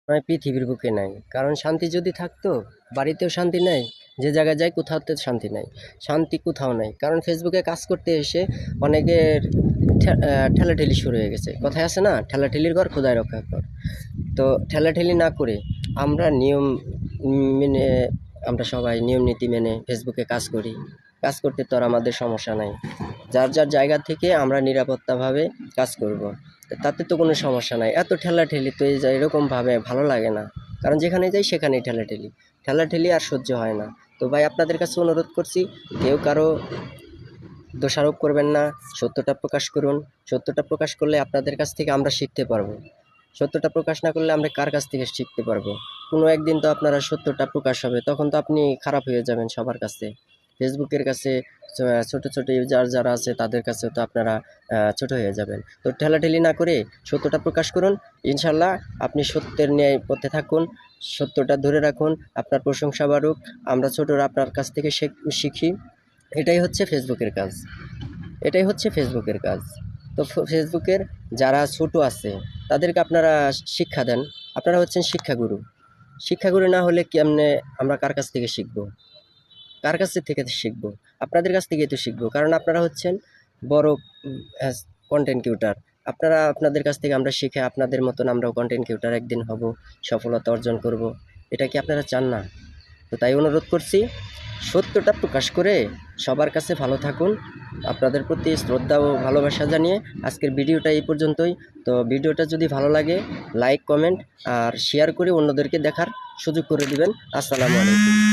নয় পৃথিবীর বুকে নাই। কারণ শান্তি যদি থাকতো, বাড়িতেও শান্তি নাই, যে জায়গায় যাই কোথাওতে শান্তি নাই, শান্তি কোথাও নাই। কারণ ফেসবুকে কাজ করতে এসে অনেকের ঠেলাঠেলি শুরু হয়ে গেছে। কথায় আছে না, ঠেলাঠেলির ঘর খোদায় রক্ষা কর। তো ঠেলাঠেলি না করে আমরা নিয়ম মেনে, আমরা সবাই নিয়ম নীতি মেনে ফেসবুকে কাজ করি। কাজ করতে তো আর আমাদের সমস্যা নাই। যার যার জায়গা থেকে আমরা নিরাপত্তাভাবে কাজ করব। তাতে তো কোনো সমস্যা নাই। এত ঠেলাঠেলি তো এরকমভাবে ভালো লাগে না। কারণ যেখানে যাই সেখানেই ঠেলাঠেলি, ঠেলাঠেলি আর সহ্য হয় না। তো ভাই আপনাদের কাছে অনুরোধ করছি, কেউ কারো দোষারোপ করবেন না, সত্যটা প্রকাশ করুন। সত্যটা প্রকাশ করলে আপনাদের কাছ থেকে আমরা শিখতে পারবো। সত্যটা প্রকাশ না করলে আমরা কার কাছ থেকে শিখতে পারবো? কোনো একদিন তো আপনারা সত্যটা প্রকাশ হবে, তখন তো আপনি খারাপ হয়ে যাবেন সবার কাছে। ফেসবুকের কাছে ছোট ছোট ইউজার যারা আছে তাদের কাছে তো আপনারা ছোট হয়ে যাবেন। তো ঠেলাঠেলি না করে সত্যটা প্রকাশ করুন। ইনশাল্লাহ আপনি সত্যের ন্যায় পথে থাকুন, সত্যটা ধরে রাখুন, আপনার প্রশংসা বাড়ুক, আমরা ছোটরা আপনার কাছ থেকে শিখি। এটাই হচ্ছে ফেসবুকের কাজ, এটাই হচ্ছে ফেসবুকের কাজ। তো ফেসবুকের যারা ছোট আছে তাদেরকে আপনারা শিক্ষা দেন। আপনারা হচ্ছেন শিক্ষাগুরু। শিক্ষাগুরু না হলে কেমনে আমরা কার কাছ থেকে শিখব? কার কাছ থেকে শিখব? আপনাদের কাছ থেকেই তো শিখব। কারণ আপনারা হচ্ছেন বড় কন্টেন্ট ক্রিয়েটর। আপনারা, আপনাদের কাছ থেকে আমরা শিখে আপনাদের মতন আমরাও কন্টেন্ট ক্রিয়েটর একদিন হব, সফলতা অর্জন করব। এটা কি আপনারা চান না? তো তাই অনুরোধ করছি, সত্যটা প্রকাশ করে সবার কাছে ভালো থাকুন। আপনাদের প্রতি শ্রদ্ধা ও ভালোবাসা জানিয়ে আজকের ভিডিওটা এই পর্যন্তই। তো ভিডিওটা যদি ভালো লাগে লাইক, কমেন্ট আর শেয়ার করে অন্যদেরকে দেখার সুযোগ করে দিবেন। আসসালামু আলাইকুম।